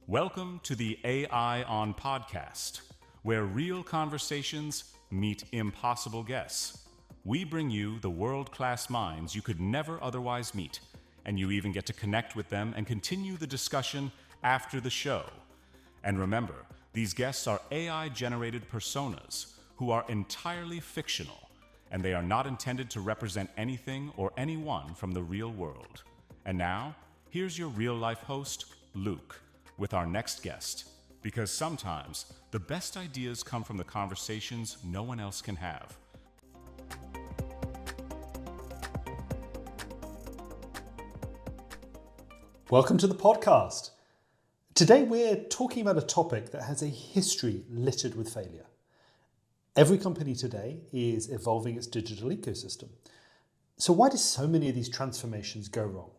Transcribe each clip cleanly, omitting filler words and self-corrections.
Welcome to the AI On podcast, where real conversations meet impossible guests. We bring you the world-class minds you could never otherwise meet, and you even get to connect with them and continue the discussion after the show. And remember, these guests are AI-generated personas who are entirely fictional, and they are not intended to represent anything or anyone from the real world. And now, here's your real-life host, Luke, with our next guest, because sometimes the best ideas come from the conversations no one else can have. Welcome to the podcast. Today we're talking about a topic that has a history littered with failure. Every company today is evolving its digital ecosystem. So why do so many of these transformations go wrong?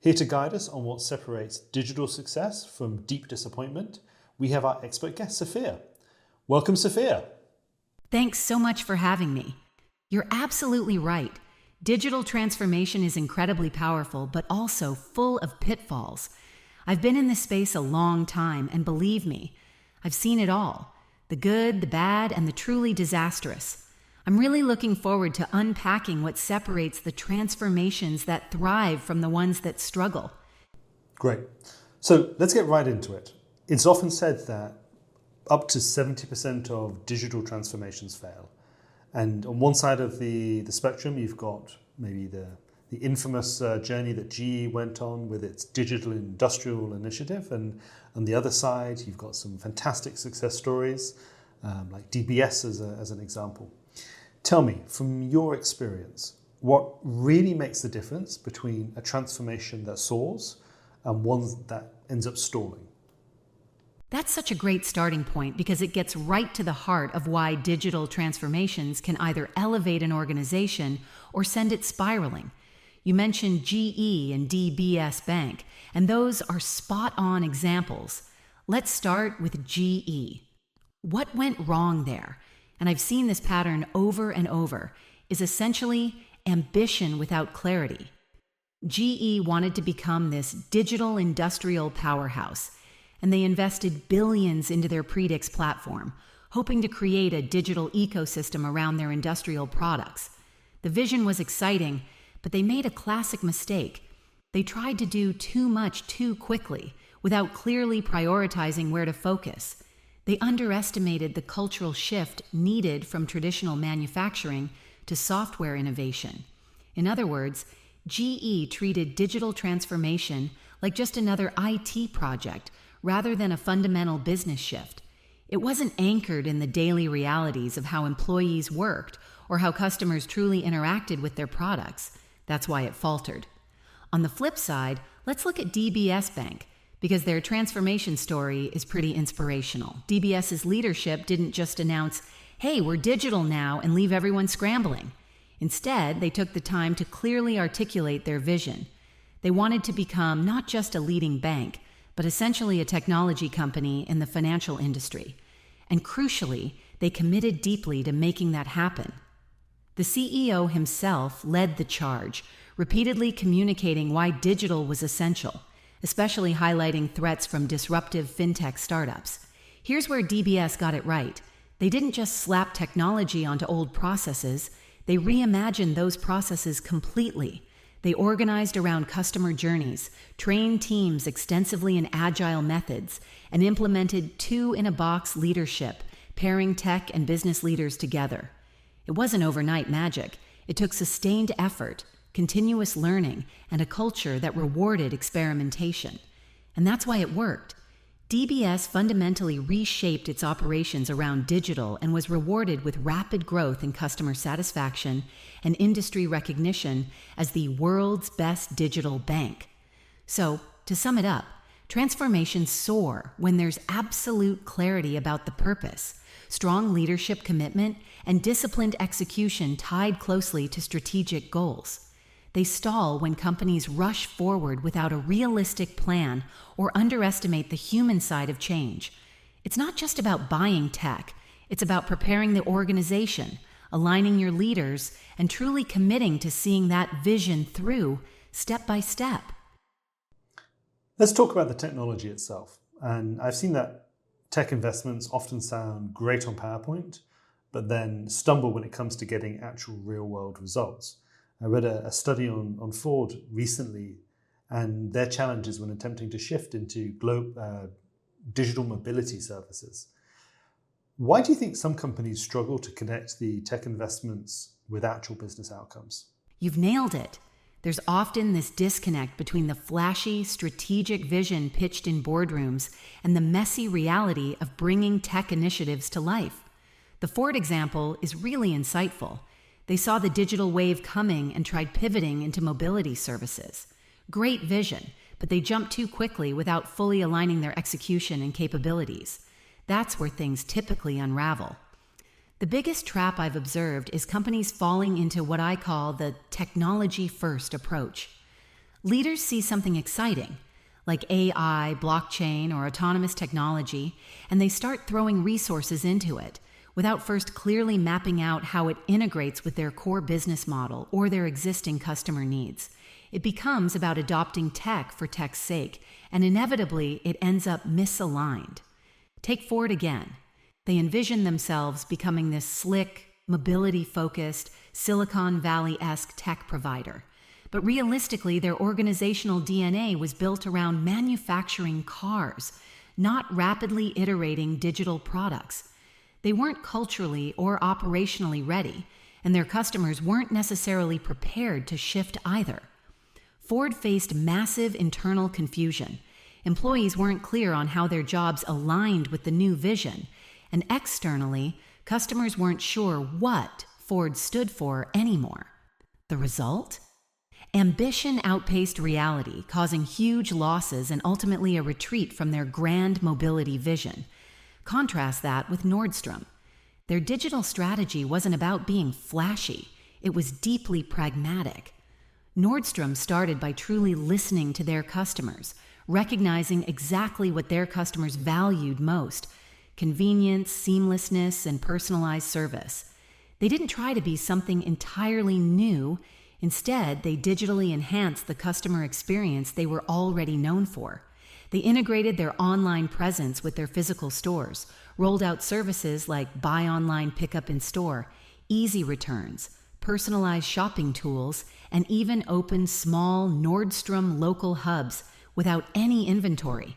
Here to guide us on what separates digital success from deep disappointment, we have our expert guest, Sofia. Welcome, Sofia. Thanks so much for having me. You're absolutely right. Digital transformation is incredibly powerful, but also full of pitfalls. I've been in this space a long time, and believe me, I've seen it all. The good, the bad, and the truly disastrous. I'm really looking forward to unpacking what separates the transformations that thrive from the ones that struggle. Great. So let's get right into it. It's often said that up to 70% of digital transformations fail. And on one side of the spectrum, you've got maybe the infamous journey that GE went on with its digital industrial initiative. And on the other side, you've got some fantastic success stories, like DBS as an example. Tell me, from your experience, what really makes the difference between a transformation that soars and one that ends up stalling? That's such a great starting point because it gets right to the heart of why digital transformations can either elevate an organization or send it spiraling. You mentioned GE and DBS Bank, and those are spot-on examples. Let's start with GE. What went wrong there? And I've seen this pattern over and over, is essentially ambition without clarity. GE wanted to become this digital industrial powerhouse, and they invested billions into their Predix platform, hoping to create a digital ecosystem around their industrial products. The vision was exciting, but they made a classic mistake. They tried to do too much too quickly, without clearly prioritizing where to focus. They underestimated the cultural shift needed from traditional manufacturing to software innovation. In other words, GE treated digital transformation like just another IT project rather than a fundamental business shift. It wasn't anchored in the daily realities of how employees worked or how customers truly interacted with their products. That's why it faltered. On the flip side, let's look at DBS Bank, because their transformation story is pretty inspirational. DBS's leadership didn't just announce, hey, we're digital now, and leave everyone scrambling. Instead, they took the time to clearly articulate their vision. They wanted to become not just a leading bank, but essentially a technology company in the financial industry. And crucially, they committed deeply to making that happen. The CEO himself led the charge, repeatedly communicating why digital was essential, especially highlighting threats from disruptive fintech startups. Here's where DBS got it right. They didn't just slap technology onto old processes, they reimagined those processes completely. They organized around customer journeys, trained teams extensively in agile methods, and implemented two-in-a-box leadership, pairing tech and business leaders together. It wasn't overnight magic. It took sustained effort, continuous learning, and a culture that rewarded experimentation. And that's why it worked. DBS fundamentally reshaped its operations around digital and was rewarded with rapid growth in customer satisfaction and industry recognition as the world's best digital bank. So, to sum it up, transformations soar when there's absolute clarity about the purpose, strong leadership commitment, and disciplined execution tied closely to strategic goals. They stall when companies rush forward without a realistic plan or underestimate the human side of change. It's not just about buying tech, it's about preparing the organization, aligning your leaders, and truly committing to seeing that vision through step by step. Let's talk about the technology itself. And I've seen that tech investments often sound great on PowerPoint, but then stumble when it comes to getting actual real-world results. I read a study on Ford recently and their challenges when attempting to shift into digital mobility services. Why do you think some companies struggle to connect the tech investments with actual business outcomes? You've nailed it. There's often this disconnect between the flashy, strategic vision pitched in boardrooms and the messy reality of bringing tech initiatives to life. The Ford example is really insightful. They saw the digital wave coming and tried pivoting into mobility services. Great vision, but they jumped too quickly without fully aligning their execution and capabilities. That's where things typically unravel. The biggest trap I've observed is companies falling into what I call the technology-first approach. Leaders see something exciting, like AI, blockchain, or autonomous technology, and they start throwing resources into it without first clearly mapping out how it integrates with their core business model or their existing customer needs. It becomes about adopting tech for tech's sake, and inevitably it ends up misaligned. Take Ford again. They envision themselves becoming this slick, mobility-focused, Silicon Valley-esque tech provider. But realistically, their organizational DNA was built around manufacturing cars, not rapidly iterating digital products. They weren't culturally or operationally ready, and their customers weren't necessarily prepared to shift either. Ford faced massive internal confusion. Employees weren't clear on how their jobs aligned with the new vision, and externally, customers weren't sure what Ford stood for anymore. The result? Ambition outpaced reality, causing huge losses and ultimately a retreat from their grand mobility vision. Contrast that with Nordstrom. Their digital strategy wasn't about being flashy, it was deeply pragmatic. Nordstrom started by truly listening to their customers, recognizing exactly what their customers valued most: convenience, seamlessness, and personalized service. They didn't try to be something entirely new. Instead, they digitally enhanced the customer experience they were already known for. They integrated their online presence with their physical stores, rolled out services like buy online, pickup in store, easy returns, personalized shopping tools, and even opened small Nordstrom local hubs without any inventory,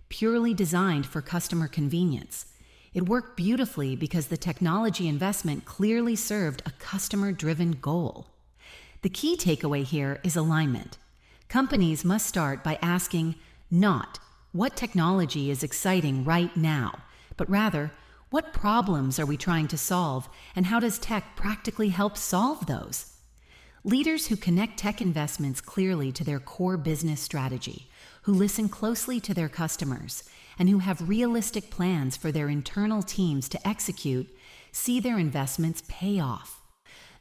purely designed for customer convenience. It worked beautifully because the technology investment clearly served a customer-driven goal. The key takeaway here is alignment. Companies must start by asking not what technology is exciting right now, but rather, what problems are we trying to solve, and how does tech practically help solve those? Leaders who connect tech investments clearly to their core business strategy, who listen closely to their customers, and who have realistic plans for their internal teams to execute, see their investments pay off.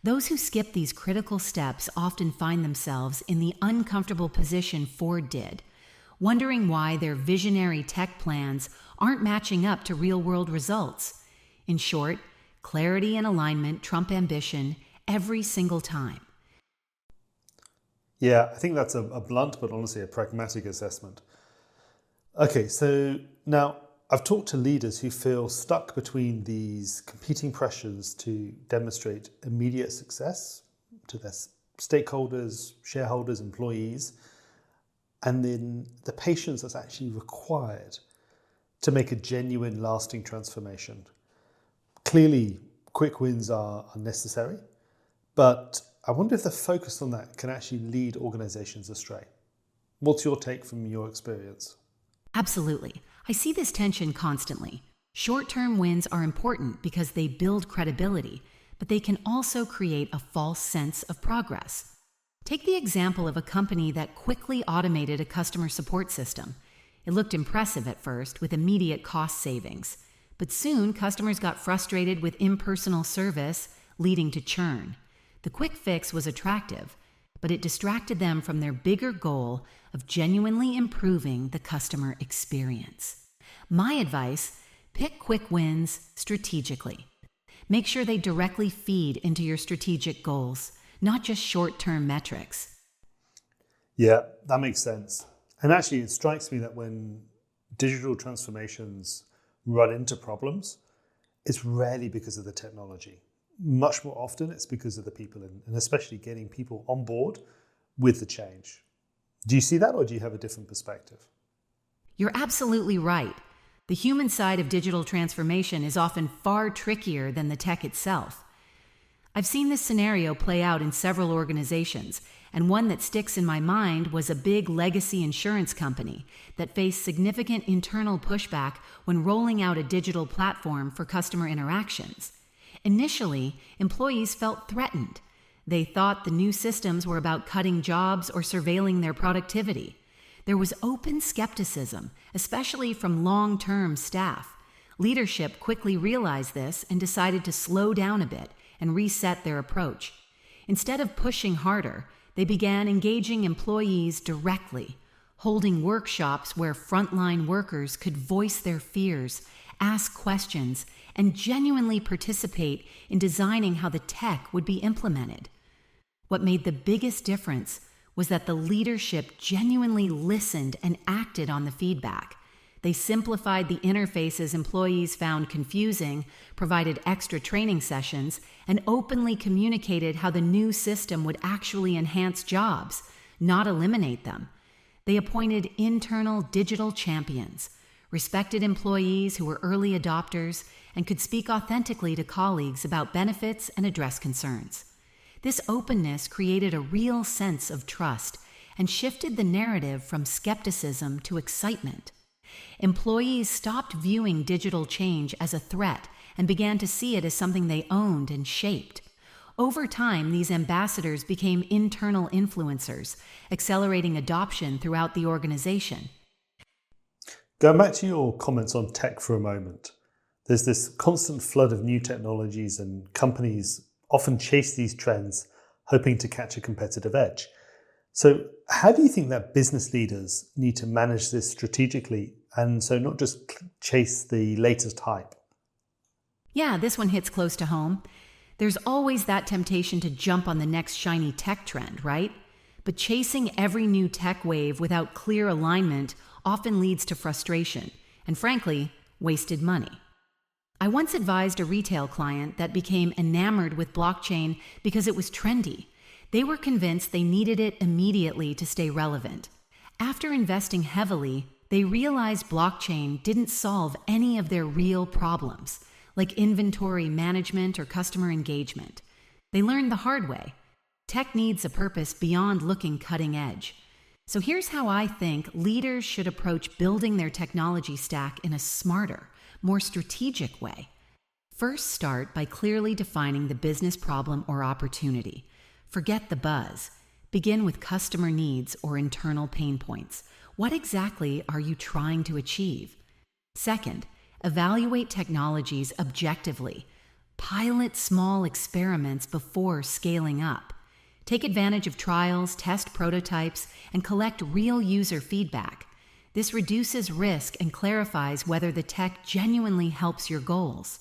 Those who skip these critical steps often find themselves in the uncomfortable position Ford did, wondering why their visionary tech plans aren't matching up to real-world results. In short, clarity and alignment trump ambition every single time. Yeah, I think that's a blunt but honestly a pragmatic assessment. Okay, so now I've talked to leaders who feel stuck between these competing pressures to demonstrate immediate success to their stakeholders, shareholders, employees, and then the patience that's actually required to make a genuine, lasting transformation. Clearly, quick wins are necessary, but I wonder if the focus on that can actually lead organizations astray. What's your take from your experience? Absolutely. I see this tension constantly. Short-term wins are important because they build credibility, but they can also create a false sense of progress. Take the example of a company that quickly automated a customer support system. It looked impressive at first, with immediate cost savings. But soon, customers got frustrated with impersonal service, leading to churn. The quick fix was attractive, but it distracted them from their bigger goal of genuinely improving the customer experience. My advice: pick quick wins strategically. Make sure they directly feed into your strategic goals, not just short-term metrics. Yeah, that makes sense. And actually, it strikes me that when digital transformations run into problems, it's rarely because of the technology. Much more often, it's because of the people and especially getting people on board with the change. Do you see that, or do you have a different perspective? You're absolutely right. The human side of digital transformation is often far trickier than the tech itself. I've seen this scenario play out in several organizations, and one that sticks in my mind was a big legacy insurance company that faced significant internal pushback when rolling out a digital platform for customer interactions. Initially, employees felt threatened. They thought the new systems were about cutting jobs or surveilling their productivity. There was open skepticism, especially from long-term staff. Leadership quickly realized this and decided to slow down a bit and reset their approach. Instead of pushing harder, they began engaging employees directly, holding workshops where frontline workers could voice their fears, ask questions, and genuinely participate in designing how the tech would be implemented. What made the biggest difference was that the leadership genuinely listened and acted on the feedback. They simplified the interfaces employees found confusing, provided extra training sessions, and openly communicated how the new system would actually enhance jobs, not eliminate them. They appointed internal digital champions, respected employees who were early adopters, and could speak authentically to colleagues about benefits and address concerns. This openness created a real sense of trust and shifted the narrative from skepticism to excitement. Employees stopped viewing digital change as a threat and began to see it as something they owned and shaped. Over time, these ambassadors became internal influencers, accelerating adoption throughout the organization. Going back to your comments on tech for a moment, there's this constant flood of new technologies and companies often chase these trends, hoping to catch a competitive edge. So how do you think that business leaders need to manage this strategically and so not just chase the latest hype? Yeah, this one hits close to home. There's always that temptation to jump on the next shiny tech trend, right? But chasing every new tech wave without clear alignment often leads to frustration and, frankly, wasted money. I once advised a retail client that became enamored with blockchain because it was trendy. They were convinced they needed it immediately to stay relevant. After investing heavily, they realized blockchain didn't solve any of their real problems, like inventory management or customer engagement. They learned the hard way. Tech needs a purpose beyond looking cutting edge. So here's how I think leaders should approach building their technology stack in a smarter, more strategic way. First, start by clearly defining the business problem or opportunity. Forget the buzz. Begin with customer needs or internal pain points. What exactly are you trying to achieve? Second, evaluate technologies objectively. Pilot small experiments before scaling up. Take advantage of trials, test prototypes, and collect real user feedback. This reduces risk and clarifies whether the tech genuinely helps your goals.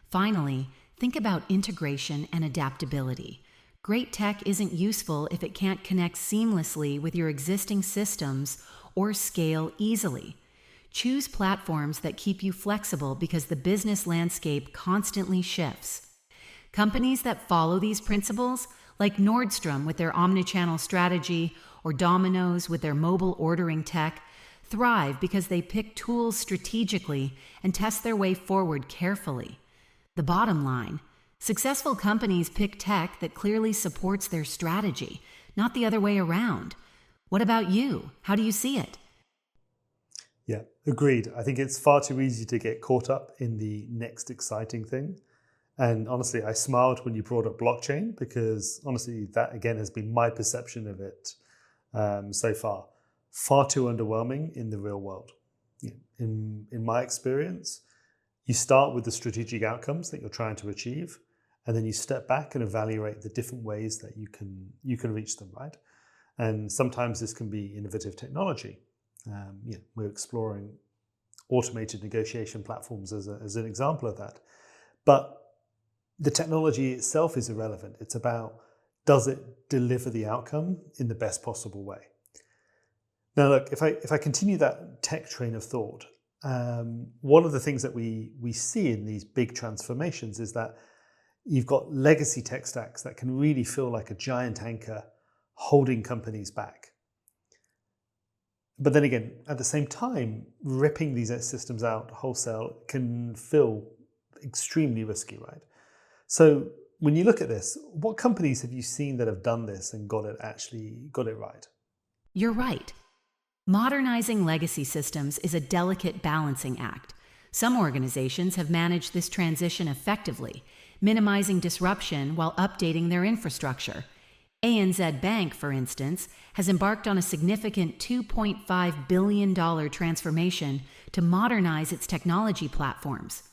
Finally, think about integration and adaptability. Great tech isn't useful if it can't connect seamlessly with your existing systems or scale easily. Choose platforms that keep you flexible because the business landscape constantly shifts. Companies that follow these principles, like Nordstrom with their omnichannel strategy or Domino's with their mobile ordering tech, thrive because they pick tools strategically and test their way forward carefully. The bottom line, successful companies pick tech that clearly supports their strategy, not the other way around. What about you? How do you see it? Yeah, agreed. I think it's far too easy to get caught up in the next exciting thing. And honestly, I smiled when you brought up blockchain because honestly, that again has been my perception of it so far. Far too underwhelming in the real world. In my experience, you start with the strategic outcomes that you're trying to achieve, and then you step back and evaluate the different ways that you can reach them, right? And sometimes this can be innovative technology. We're exploring automated negotiation platforms as an example of that. But the technology itself is irrelevant. It's about, does it deliver the outcome in the best possible way? Now, look, if I continue that tech train of thought, one of the things that we see in these big transformations is that you've got legacy tech stacks that can really feel like a giant anchor holding companies back. But then again, at the same time, ripping these systems out wholesale can feel extremely risky, right? So when you look at this, what companies have you seen that have done this and got it right? You're right. Modernizing legacy systems is a delicate balancing act. Some organizations have managed this transition effectively, minimizing disruption while updating their infrastructure. ANZ Bank, for instance, has embarked on a significant $2.5 billion transformation to modernize its technology platforms.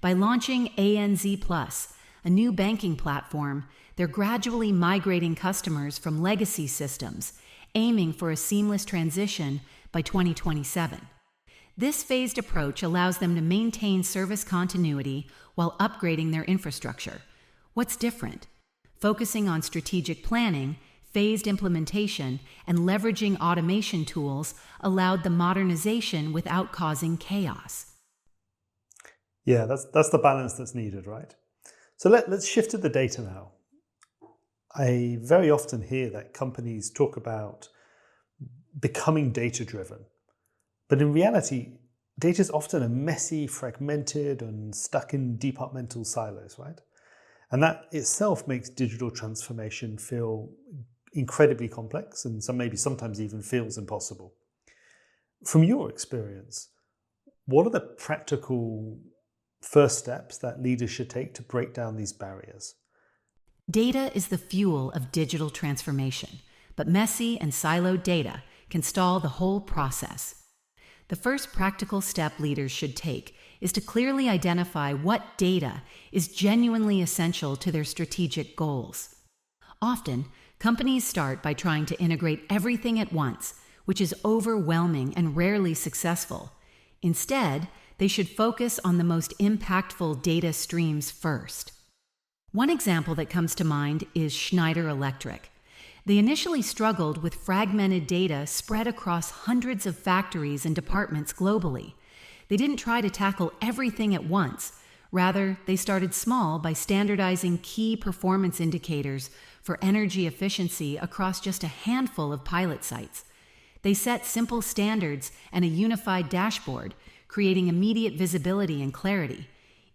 By launching ANZ Plus, a new banking platform, they're gradually migrating customers from legacy systems, aiming for a seamless transition by 2027. This phased approach allows them to maintain service continuity while upgrading their infrastructure. What's different? Focusing on strategic planning, phased implementation, and leveraging automation tools allowed the modernization without causing chaos. Yeah, that's the balance that's needed, right? So let's shift to the data now. I very often hear that companies talk about becoming data-driven. But in reality, data is often a messy, fragmented, and stuck in departmental silos, right? And that itself makes digital transformation feel incredibly complex and sometimes even feels impossible. From your experience, what are the practical first steps that leaders should take to break down these barriers? Data is the fuel of digital transformation, but messy and siloed data can stall the whole process. The first practical step leaders should take is to clearly identify what data is genuinely essential to their strategic goals. Often, companies start by trying to integrate everything at once, which is overwhelming and rarely successful. Instead, they should focus on the most impactful data streams first. One example that comes to mind is Schneider Electric. They initially struggled with fragmented data spread across hundreds of factories and departments globally. They didn't try to tackle everything at once. Rather, they started small by standardizing key performance indicators for energy efficiency across just a handful of pilot sites. They set simple standards and a unified dashboard, creating immediate visibility and clarity.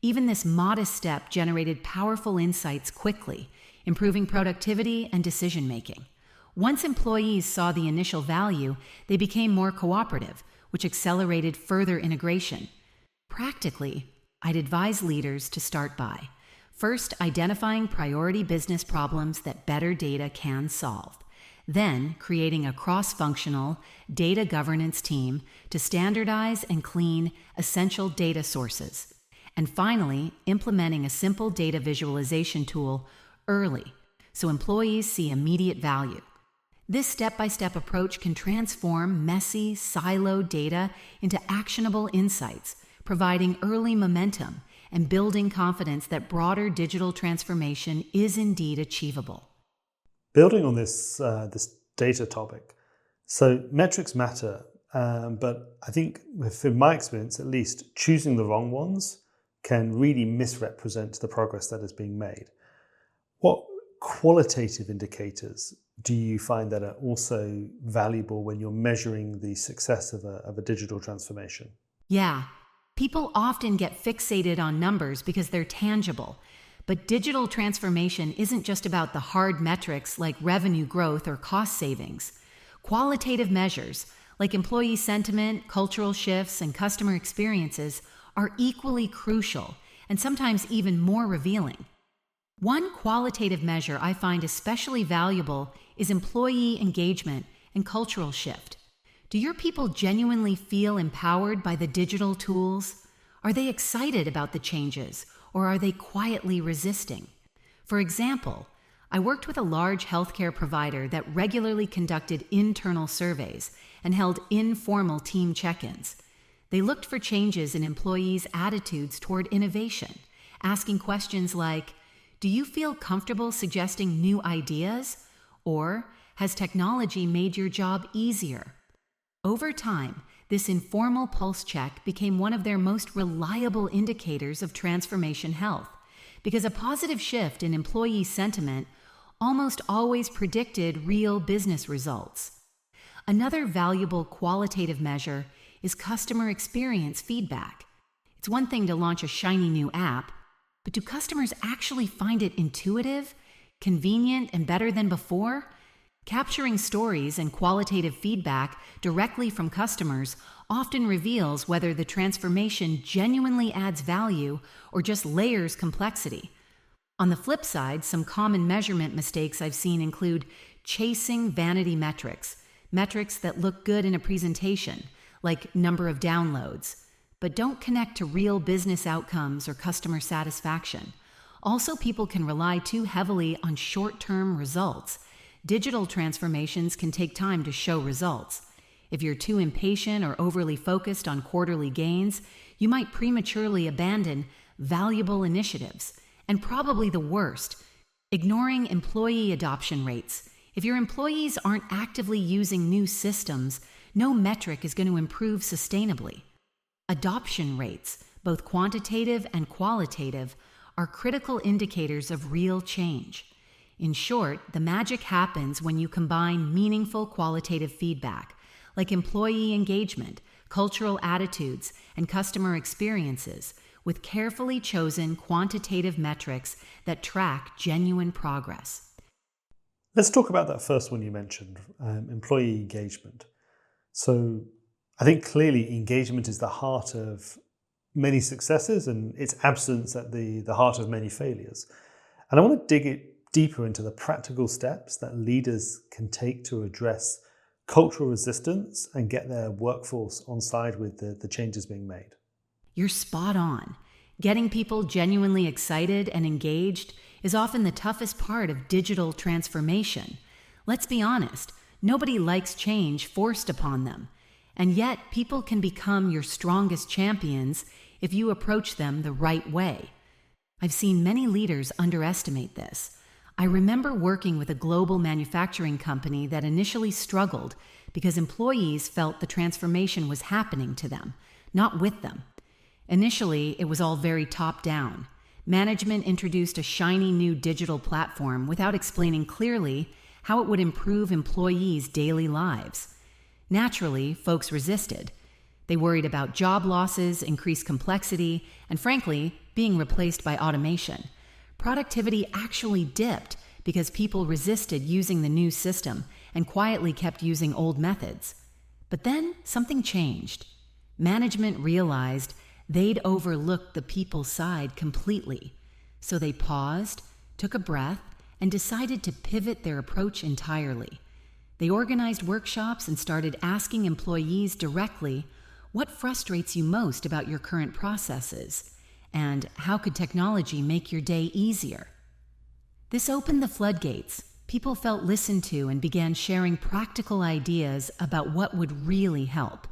Even this modest step generated powerful insights quickly, improving productivity and decision-making. Once employees saw the initial value, they became more cooperative, which accelerated further integration. Practically, I'd advise leaders to start by first identifying priority business problems that better data can solve, then creating a cross-functional data governance team to standardize and clean essential data sources, and finally, implementing a simple data visualization tool early so employees see immediate value. This step-by-step approach can transform messy, siloed data into actionable insights, providing early momentum and building confidence that broader digital transformation is indeed achievable. Building on this data topic, so metrics matter, but I think, in my experience at least, choosing the wrong ones can really misrepresent the progress that is being made. What qualitative indicators do you find that are also valuable when you're measuring the success of a digital transformation? Yeah, people often get fixated on numbers because they're tangible. But digital transformation isn't just about the hard metrics like revenue growth or cost savings. Qualitative measures like employee sentiment, cultural shifts, and customer experiences are equally crucial and sometimes even more revealing. One qualitative measure I find especially valuable is employee engagement and cultural shift. Do your people genuinely feel empowered by the digital tools? Are they excited about the changes, or are they quietly resisting? For example, I worked with a large healthcare provider that regularly conducted internal surveys and held informal team check-ins. They looked for changes in employees' attitudes toward innovation, asking questions like, "Do you feel comfortable suggesting new ideas?" Or, "Has technology made your job easier?" Over time, this informal pulse check became one of their most reliable indicators of transformation health, because a positive shift in employee sentiment almost always predicted real business results. Another valuable qualitative measure is customer experience feedback. It's one thing to launch a shiny new app, but do customers actually find it intuitive, convenient, and better than before? Capturing stories and qualitative feedback directly from customers often reveals whether the transformation genuinely adds value or just layers complexity. On the flip side, some common measurement mistakes I've seen include chasing vanity metrics that look good in a presentation, like number of downloads, but don't connect to real business outcomes or customer satisfaction. Also, people can rely too heavily on short-term results. Digital transformations can take time to show results. If you're too impatient or overly focused on quarterly gains, you might prematurely abandon valuable initiatives. And probably the worst, ignoring employee adoption rates. If your employees aren't actively using new systems, no metric is going to improve sustainably. Adoption rates, both quantitative and qualitative, are critical indicators of real change. In short, the magic happens when you combine meaningful qualitative feedback, like employee engagement, cultural attitudes, and customer experiences, with carefully chosen quantitative metrics that track genuine progress. Let's talk about that first one you mentioned, employee engagement. So I think clearly engagement is the heart of many successes and its absence at the heart of many failures. And I want to dig it deeper into the practical steps that leaders can take to address cultural resistance and get their workforce on side with the changes being made. You're spot on. Getting people genuinely excited and engaged is often the toughest part of digital transformation. Let's be honest, nobody likes change forced upon them. And yet, people can become your strongest champions if you approach them the right way. I've seen many leaders underestimate this. I remember working with a global manufacturing company that initially struggled because employees felt the transformation was happening to them, not with them. Initially, it was all very top-down. Management introduced a shiny new digital platform without explaining clearly how it would improve employees' daily lives. Naturally, folks resisted. They worried about job losses, increased complexity, and frankly, being replaced by automation. Productivity actually dipped because people resisted using the new system and quietly kept using old methods. But then something changed. Management realized they'd overlooked the people side completely. So they paused, took a breath, and decided to pivot their approach entirely. They organized workshops and started asking employees directly, what frustrates you most about your current processes? And how could technology make your day easier? This opened the floodgates. People felt listened to and began sharing practical ideas about what would really help.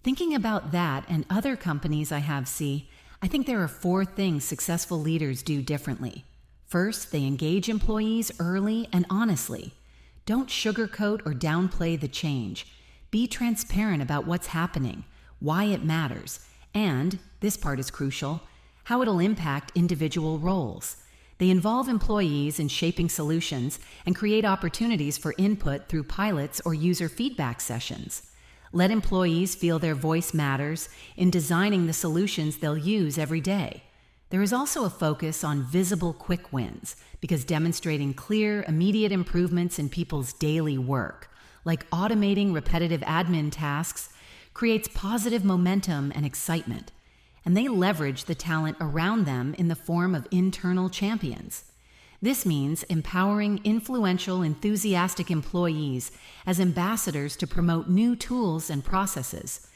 Thinking about that and other companies I have see, I think there are 4 things successful leaders do differently. First, they engage employees early and honestly. Don't sugarcoat or downplay the change. Be transparent about what's happening, why it matters, and, this part is crucial, how it'll impact individual roles. They involve employees in shaping solutions and create opportunities for input through pilots or user feedback sessions. Let employees feel their voice matters in designing the solutions they'll use every day. There is also a focus on visible quick wins, because demonstrating clear, immediate improvements in people's daily work, like automating repetitive admin tasks, creates positive momentum and excitement. And they leverage the talent around them in the form of internal champions. This means empowering influential, enthusiastic employees as ambassadors to promote new tools and processes.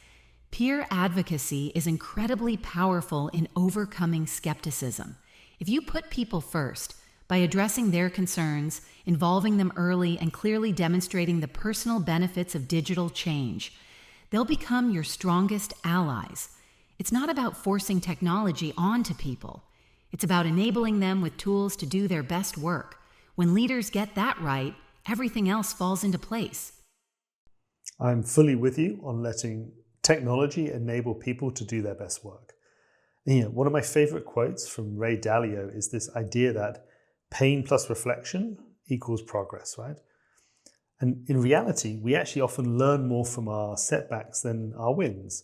Peer advocacy is incredibly powerful in overcoming skepticism. If you put people first, by addressing their concerns, involving them early, and clearly demonstrating the personal benefits of digital change, they'll become your strongest allies. It's not about forcing technology onto people. It's about enabling them with tools to do their best work. When leaders get that right, everything else falls into place. I'm fully with you on letting technology enable people to do their best work. And, one of my favorite quotes from Ray Dalio is this idea that pain plus reflection equals progress, right? And in reality, we actually often learn more from our setbacks than our wins.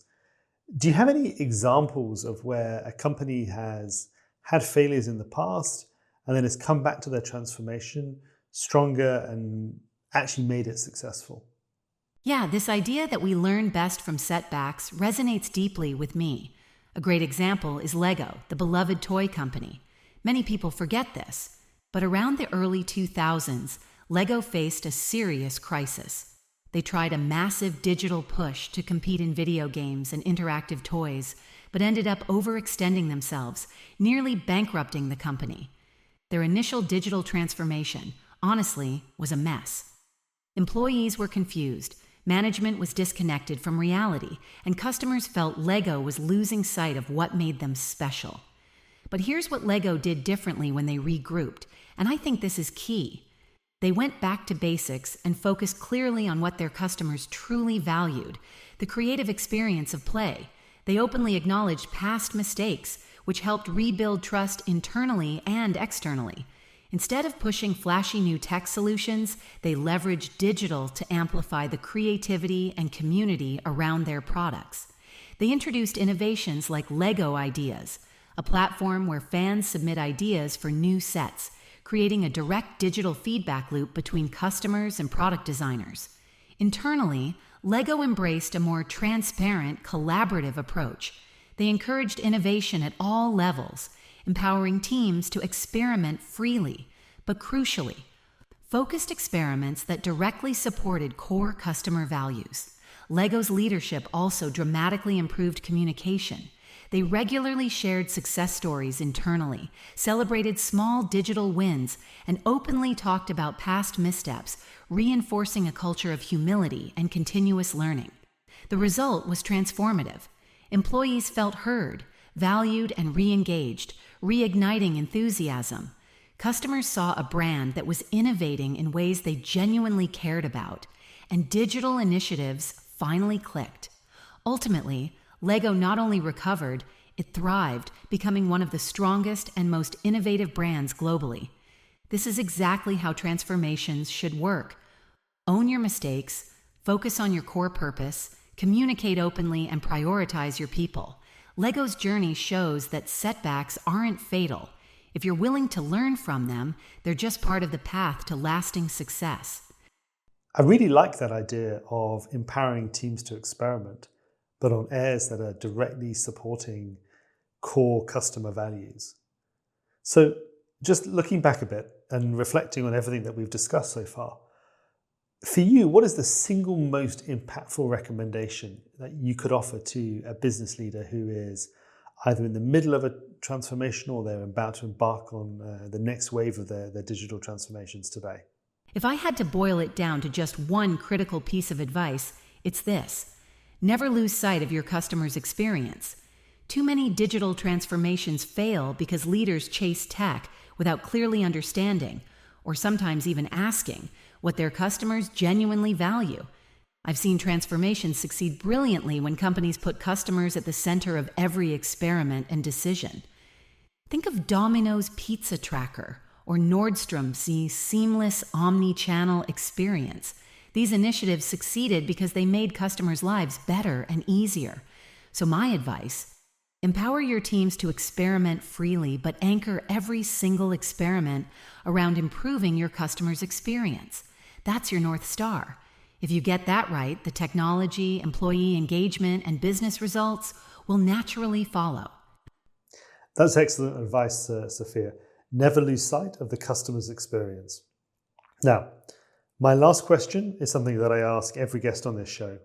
Do you have any examples of where a company has had failures in the past and then has come back to their transformation stronger and actually made it successful? Yeah, this idea that we learn best from setbacks resonates deeply with me. A great example is Lego, the beloved toy company. Many people forget this, but around the early 2000s, Lego faced a serious crisis. They tried a massive digital push to compete in video games and interactive toys, but ended up overextending themselves, nearly bankrupting the company. Their initial digital transformation, honestly, was a mess. Employees were confused, management was disconnected from reality, and customers felt Lego was losing sight of what made them special. But here's what Lego did differently when they regrouped, and I think this is key. They went back to basics and focused clearly on what their customers truly valued, the creative experience of play. They openly acknowledged past mistakes, which helped rebuild trust internally and externally. Instead of pushing flashy new tech solutions, they leveraged digital to amplify the creativity and community around their products. They introduced innovations like Lego Ideas, a platform where fans submit ideas for new sets, creating a direct digital feedback loop between customers and product designers. Internally, Lego embraced a more transparent, collaborative approach. They encouraged innovation at all levels, empowering teams to experiment freely, but crucially, focused experiments that directly supported core customer values. Lego's leadership also dramatically improved communication. They regularly shared success stories internally, celebrated small digital wins, and openly talked about past missteps, reinforcing a culture of humility and continuous learning. The result was transformative. Employees felt heard, valued, and re-engaged, reigniting enthusiasm. Customers saw a brand that was innovating in ways they genuinely cared about, and digital initiatives finally clicked. Ultimately, Lego not only recovered, it thrived, becoming one of the strongest and most innovative brands globally. This is exactly how transformations should work. Own your mistakes, focus on your core purpose, communicate openly, and prioritize your people. Lego's journey shows that setbacks aren't fatal. If you're willing to learn from them, they're just part of the path to lasting success. I really like that idea of empowering teams to experiment, but on areas that are directly supporting core customer values. So just looking back a bit and reflecting on everything that we've discussed so far, for you, what is the single most impactful recommendation that you could offer to a business leader who is either in the middle of a transformation or they're about to embark on the next wave of their digital transformations today? If I had to boil it down to just one critical piece of advice, it's this. Never lose sight of your customer's experience. Too many digital transformations fail because leaders chase tech without clearly understanding, or sometimes even asking, what their customers genuinely value. I've seen transformations succeed brilliantly when companies put customers at the center of every experiment and decision. Think of Domino's Pizza Tracker or Nordstrom's seamless omni-channel experience. These initiatives succeeded because they made customers' lives better and easier. So my advice, empower your teams to experiment freely, but anchor every single experiment around improving your customer's experience. That's your North Star. If you get that right, the technology, employee engagement, and business results will naturally follow. That's excellent advice, Sofia. Never lose sight of the customer's experience. Now, my last question is something that I ask every guest on this show.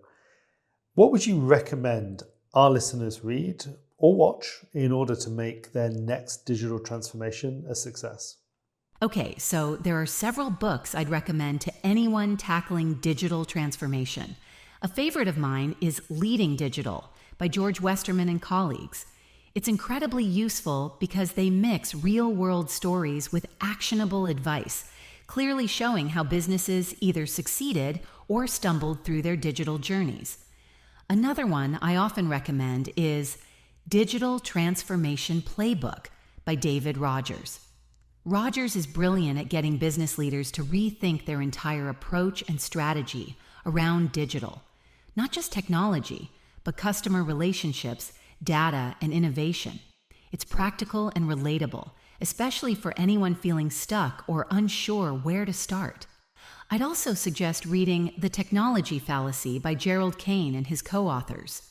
What would you recommend our listeners read or watch in order to make their next digital transformation a success? Okay, so there are several books I'd recommend to anyone tackling digital transformation. A favorite of mine is Leading Digital by George Westerman and colleagues. It's incredibly useful because they mix real-world stories with actionable advice, clearly showing how businesses either succeeded or stumbled through their digital journeys. Another one I often recommend is Digital Transformation Playbook by David Rogers. Rogers is brilliant at getting business leaders to rethink their entire approach and strategy around digital. Not just technology, but customer relationships, data, and innovation. It's practical and relatable, especially for anyone feeling stuck or unsure where to start. I'd also suggest reading The Technology Fallacy by Gerald Kane and his co-authors.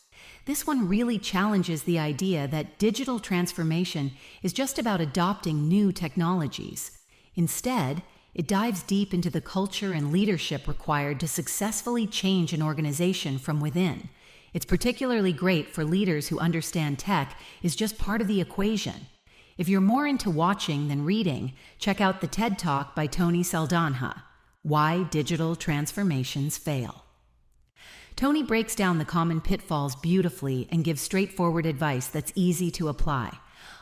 This one really challenges the idea that digital transformation is just about adopting new technologies. Instead, it dives deep into the culture and leadership required to successfully change an organization from within. It's particularly great for leaders who understand tech is just part of the equation. If you're more into watching than reading, check out the TED Talk by Tony Saldana, Why Digital Transformations Fail. Tony breaks down the common pitfalls beautifully and gives straightforward advice that's easy to apply.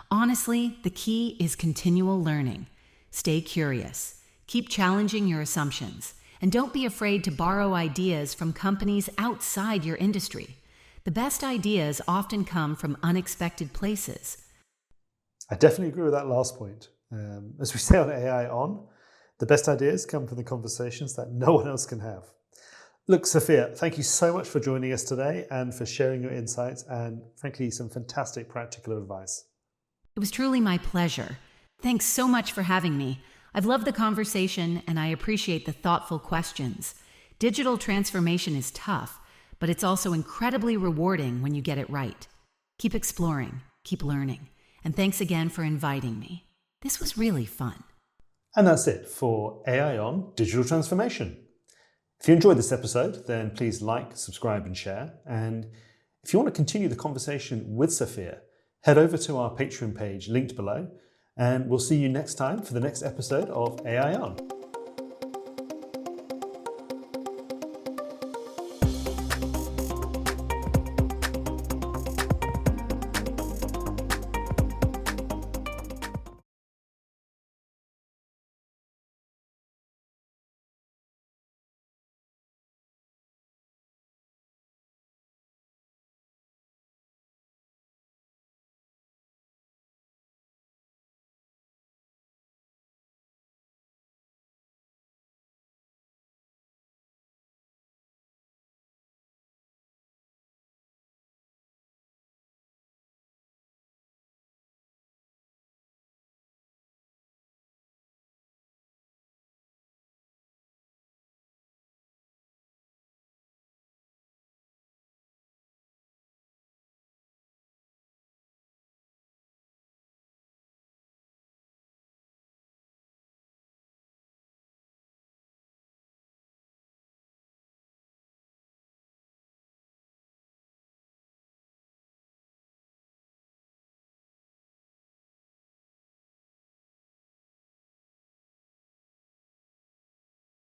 Honestly, the key is continual learning. Stay curious. Keep challenging your assumptions. And don't be afraid to borrow ideas from companies outside your industry. The best ideas often come from unexpected places. I definitely agree with that last point. As we say on AI On, the best ideas come from the conversations that no one else can have. Look, Sofia, thank you so much for joining us today and for sharing your insights and, frankly, some fantastic practical advice. It was truly my pleasure. Thanks so much for having me. I've loved the conversation and I appreciate the thoughtful questions. Digital transformation is tough, but it's also incredibly rewarding when you get it right. Keep exploring, keep learning, and thanks again for inviting me. This was really fun. And that's it for AI On Digital Transformation. If you enjoyed this episode, then please like, subscribe, and share. And if you want to continue the conversation with Sofia, head over to our Patreon page linked below, and we'll see you next time for the next episode of AI On.